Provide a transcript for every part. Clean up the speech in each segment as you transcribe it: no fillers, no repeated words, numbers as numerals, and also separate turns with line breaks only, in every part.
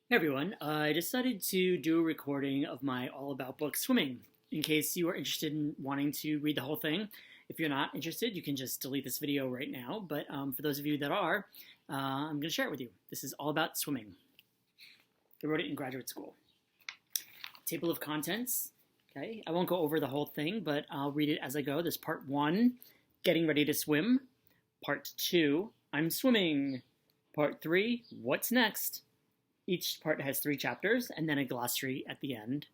Hey everyone, I decided to do a recording of my All About Books swimming in case you are interested in wanting to read the whole thing. If you're not interested, you can just delete this video right now, but for those of you that are, I'm going to share it with you. This is all about swimming. I wrote it in graduate school. Table of contents. Okay, I won't go over the whole thing, but I'll read it as I go. There's part 1, getting ready to swim. Part 2, I'm swimming. Part 3, what's next? Each part has 3 chapters and then a glossary at the end.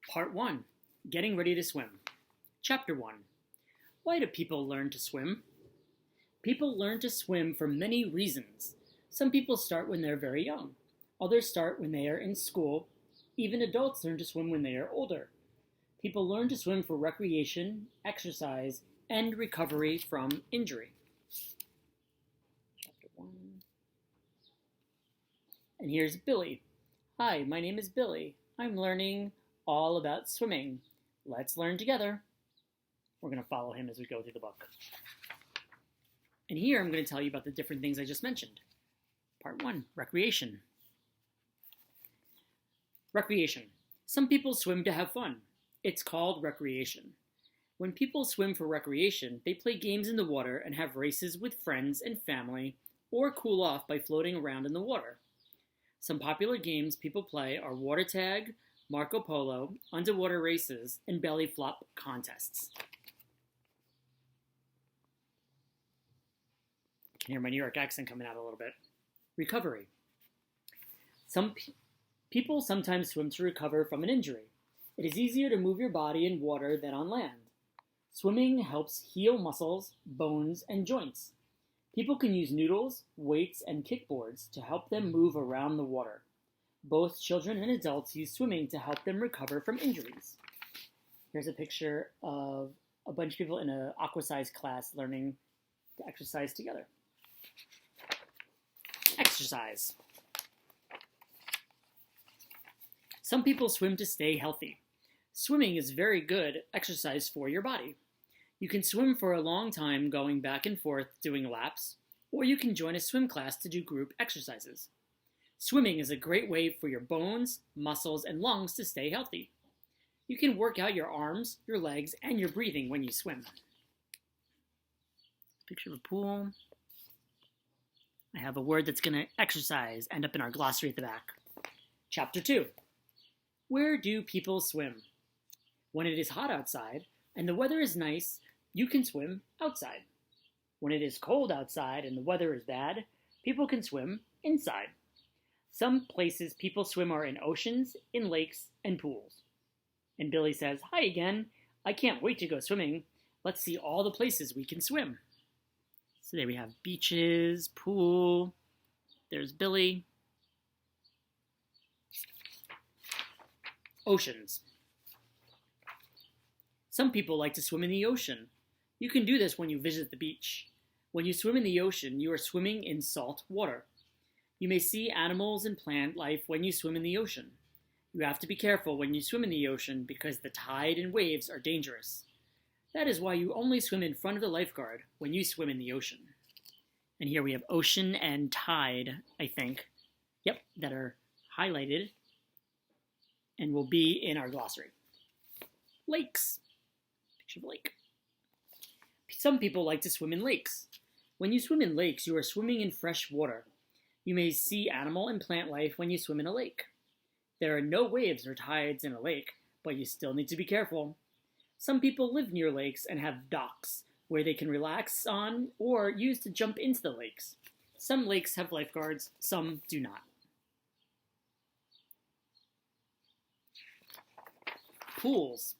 Part 1, getting ready to swim. Chapter 1, why do people learn to swim? People learn to swim for many reasons. Some people start when they're very young. Others start when they are in school. Even adults learn to swim when they are older. People learn to swim for recreation, exercise, and recovery from injury. Chapter 1. And here's Billy. Hi, my name is Billy. I'm learning all about swimming. Let's learn together. We're going to follow him as we go through the book. And here I'm going to tell you about the different things I just mentioned. Part 1, recreation. Recreation. Some people swim to have fun. It's called recreation. When people swim for recreation, they play games in the water and have races with friends and family, or cool off by floating around in the water. Some popular games people play are water tag, Marco Polo, underwater races, and belly flop contests. I can hear my New York accent coming out a little bit. Recovery. People sometimes swim to recover from an injury. It is easier to move your body in water than on land. Swimming helps heal muscles, bones, and joints. People can use noodles, weights, and kickboards to help them move around the water. Both children and adults use swimming to help them recover from injuries. Here's a picture of a bunch of people in an aquasize class learning to exercise together. Exercise. Some people swim to stay healthy. Swimming is very good exercise for your body. You can swim for a long time going back and forth doing laps, or you can join a swim class to do group exercises. Swimming is a great way for your bones, muscles, and lungs to stay healthy. You can work out your arms, your legs, and your breathing when you swim. Picture of a pool. I have a word that's going to exercise end up in our glossary at the back. Chapter 2. Where do people swim? When it is hot outside and the weather is nice, you can swim outside. When it is cold outside and the weather is bad, people can swim inside. Some places people swim are in oceans, in lakes, and pools. And Billy says, "Hi again. I can't wait to go swimming. Let's see all the places we can swim." So there we have beaches, pool. There's Billy. Oceans. Some people like to swim in the ocean. You can do this when you visit the beach. When you swim in the ocean, you are swimming in salt water. You may see animals and plant life when you swim in the ocean. You have to be careful when you swim in the ocean because the tide and waves are dangerous. That is why you only swim in front of the lifeguard when you swim in the ocean. And here we have ocean and tide, I think. Yep, that are highlighted and will be in our glossary. Lakes. Picture of a lake. Some people like to swim in lakes. When you swim in lakes, you are swimming in fresh water. You may see animal and plant life when you swim in a lake. There are no waves or tides in a lake, but you still need to be careful. Some people live near lakes and have docks where they can relax on or use to jump into the lakes. Some lakes have lifeguards, some do not. Pools.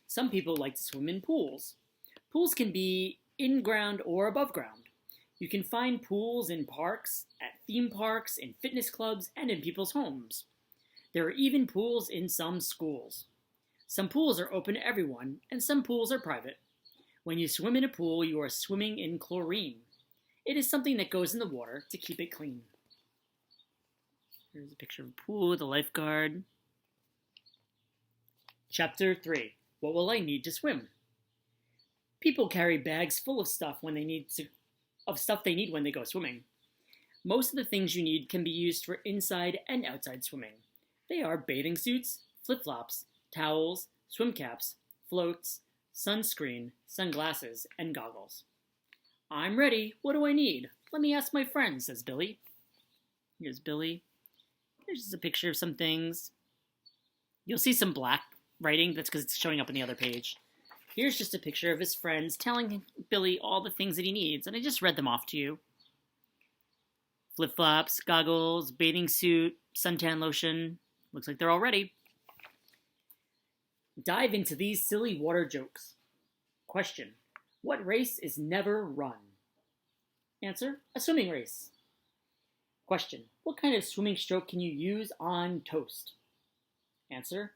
Some people like to swim in pools. Pools can be in ground or above ground. You can find pools in parks, at theme parks, in fitness clubs, and in people's homes. There are even pools in some schools. Some pools are open to everyone, and some pools are private. When you swim in a pool, you are swimming in chlorine. It is something that goes in the water to keep it clean. Here's a picture of a pool, the lifeguard. Chapter 3. What will I need to swim? People carry bags full of stuff when they need when they go swimming. Most of the things you need can be used for inside and outside swimming. They are bathing suits, flip-flops, towels, swim caps, floats, sunscreen, sunglasses, and goggles. I'm ready. What do I need? Let me ask my friend, says Billy. Here's Billy. Here's just a picture of some things. You'll see some black writing. That's because it's showing up on the other page. Here's just a picture of his friends telling Billy all the things that he needs, and I just read them off to you. Flip-flops, goggles, bathing suit, suntan lotion. Looks like they're all ready. Dive into these silly water jokes. Question: what race is never run? Answer: a swimming race. Question: what kind of swimming stroke can you use on toast? Answer: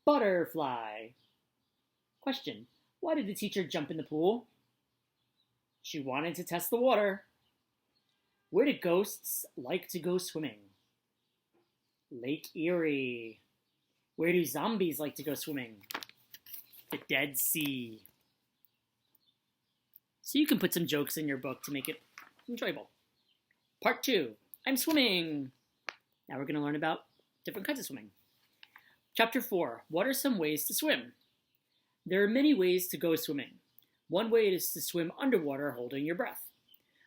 butterfly. Question: why did the teacher jump in the pool? She wanted to test the water. Where do ghosts like to go swimming? Lake Erie. Where do zombies like to go swimming? The Dead Sea. So you can put some jokes in your book to make it enjoyable. Part 2. I'm swimming. Now we're going to learn about different kinds of swimming. Chapter 4. What are some ways to swim? There are many ways to go swimming. One way is to swim underwater holding your breath.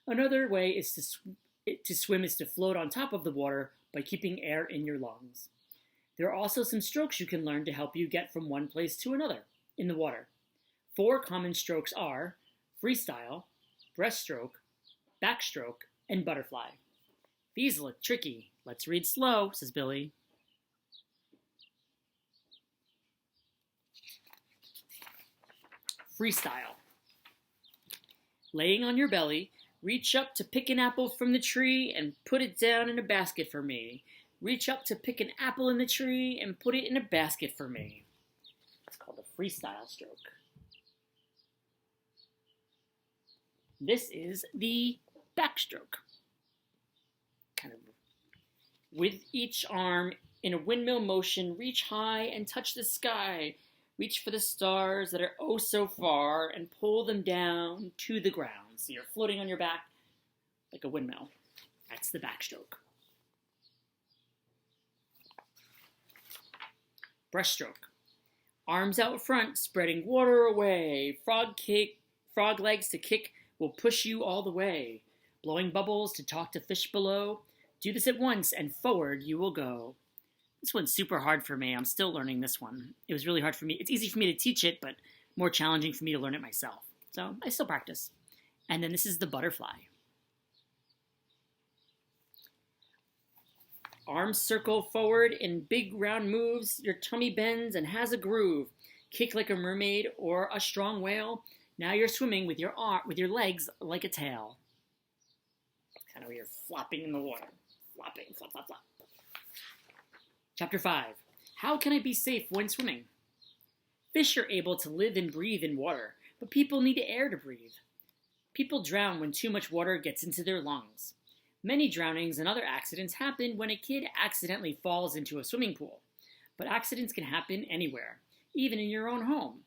Another way is to swim is to float on top of the water by keeping air in your lungs. There are also some strokes you can learn to help you get from one place to another in the water. 4 common strokes are freestyle, breaststroke, backstroke, and butterfly. These look tricky. Let's read slow, says Billy. Freestyle. Laying on your belly, reach up to pick an apple from the tree and put it down in a basket for me. Reach up to pick an apple in the tree and put it in a basket for me. It's called a freestyle stroke. This is the backstroke. Kind of with each arm in a windmill motion, reach high and touch the sky. Reach for the stars that are oh so far and pull them down to the ground. So you're floating on your back like a windmill. That's the backstroke. Breaststroke. Arms out front, spreading water away. Frog legs to kick will push you all the way. Blowing bubbles to talk to fish below. Do this at once and forward you will go. This one's super hard for me. I'm still learning this one. It was really hard for me. It's easy for me to teach it, but more challenging for me to learn it myself. So I still practice. And then this is the butterfly. Arms circle forward in big round moves. Your tummy bends and has a groove. Kick like a mermaid or a strong whale. Now you're swimming with your legs like a tail. Kind of where you're flopping in the water. Flopping, flop, flop, flop. Chapter 5. How can I be safe when swimming? Fish are able to live and breathe in water, but people need air to breathe. People drown when too much water gets into their lungs. Many drownings and other accidents happen when a kid accidentally falls into a swimming pool. But accidents can happen anywhere, even in your own home.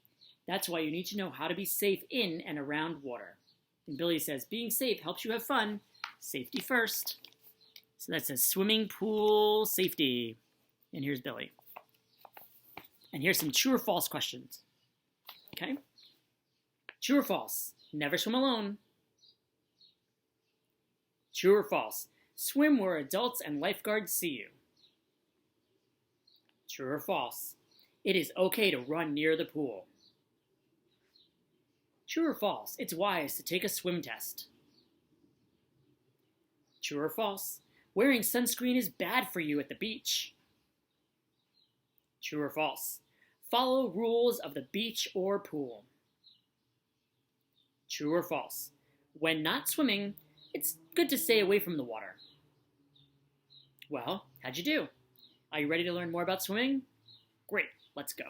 That's why you need to know how to be safe in and around water. And Billy says, being safe helps you have fun. Safety first. So that says swimming pool safety. And here's Billy. And here's some true or false questions. Okay? True or false? Never swim alone. True or false? Swim where adults and lifeguards see you. True or false? It is okay to run near the pool. True or false? It's wise to take a swim test. True or false? Wearing sunscreen is bad for you at the beach. True or false? Follow rules of the beach or pool. True or false? When not swimming, it's good to stay away from the water. Well, how'd you do? Are you ready to learn more about swimming? Great, let's go.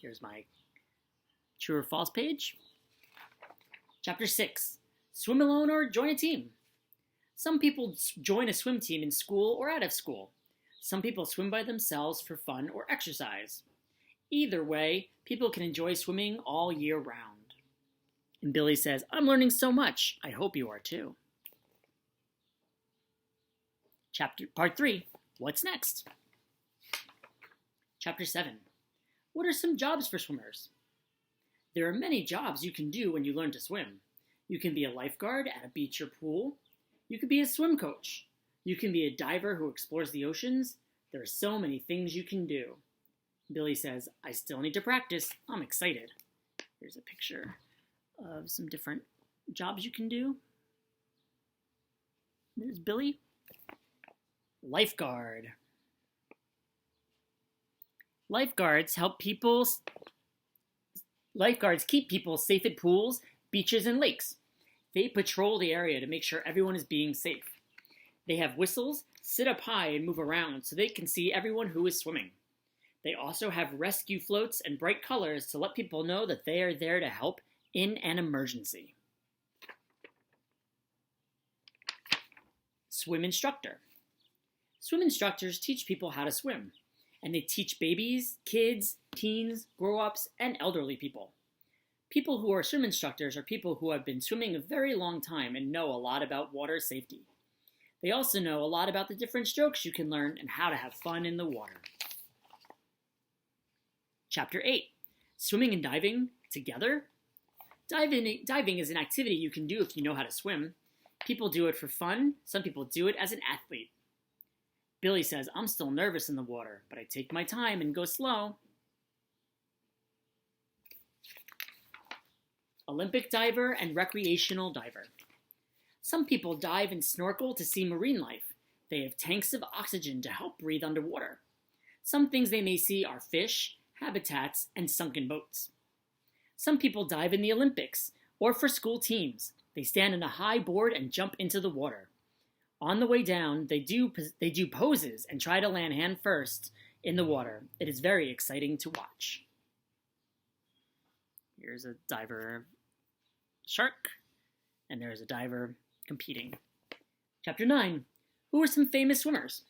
Here's my true or false page. Chapter 6. Swim alone or join a team. Some people join a swim team in school or out of school. Some people swim by themselves for fun or exercise. Either way, people can enjoy swimming all year round. And Billy says, I'm learning so much. I hope you are too. Part 3, what's next? Chapter 7, what are some jobs for swimmers? There are many jobs you can do when you learn to swim. You can be a lifeguard at a beach or pool. You can be a swim coach. You can be a diver who explores the oceans. There are so many things you can do. Billy says, I still need to practice. I'm excited. Here's a picture of some different jobs you can do. There's Billy. Lifeguard. Lifeguards keep people safe at pools, beaches, and lakes. They patrol the area to make sure everyone is being safe. They have whistles, sit up high, and move around so they can see everyone who is swimming. They also have rescue floats and bright colors to let people know that they are there to help in an emergency. Swim instructor. Swim instructors teach people how to swim, and they teach babies, kids, teens, grown-ups, and elderly people. People who are swim instructors are people who have been swimming a very long time and know a lot about water safety. They also know a lot about the different strokes you can learn and how to have fun in the water. Chapter 8, swimming and diving together. Diving is an activity you can do if you know how to swim. People do it for fun. Some people do it as an athlete. Billy says, I'm still nervous in the water, but I take my time and go slow. Olympic diver and recreational diver. Some people dive and snorkel to see marine life. They have tanks of oxygen to help breathe underwater. Some things they may see are fish, habitats, and sunken boats. Some people dive in the Olympics or for school teams. They stand on a high board and jump into the water. On the way down, they do poses and try to land hand first in the water. It is very exciting to watch. Here's a diver shark, and there's a diver competing. Chapter 9, who are some famous swimmers?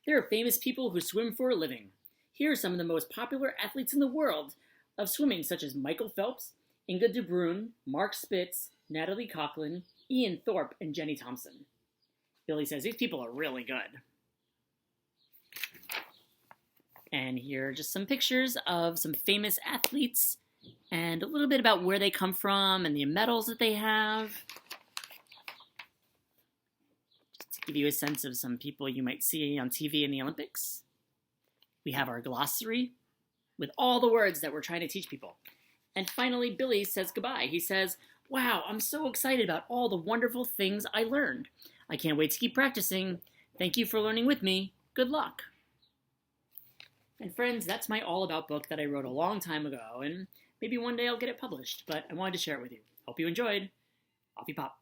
There are famous people who swim for a living. Here are some of the most popular athletes in the world of swimming, such as Michael Phelps, Inga de Bruin, Mark Spitz, Natalie Coughlin, Ian Thorpe, and Jenny Thompson. Billy says these people are really good. And here are just some pictures of some famous athletes and a little bit about where they come from and the medals that they have. Just to give you a sense of some people you might see on TV in the Olympics. We have our glossary with all the words that we're trying to teach people. And finally, Billy says goodbye. He says, wow, I'm so excited about all the wonderful things I learned. I can't wait to keep practicing. Thank you for learning with me. Good luck. And friends, that's my All About book that I wrote a long time ago, and maybe one day I'll get it published, but I wanted to share it with you. Hope you enjoyed. Off you pop.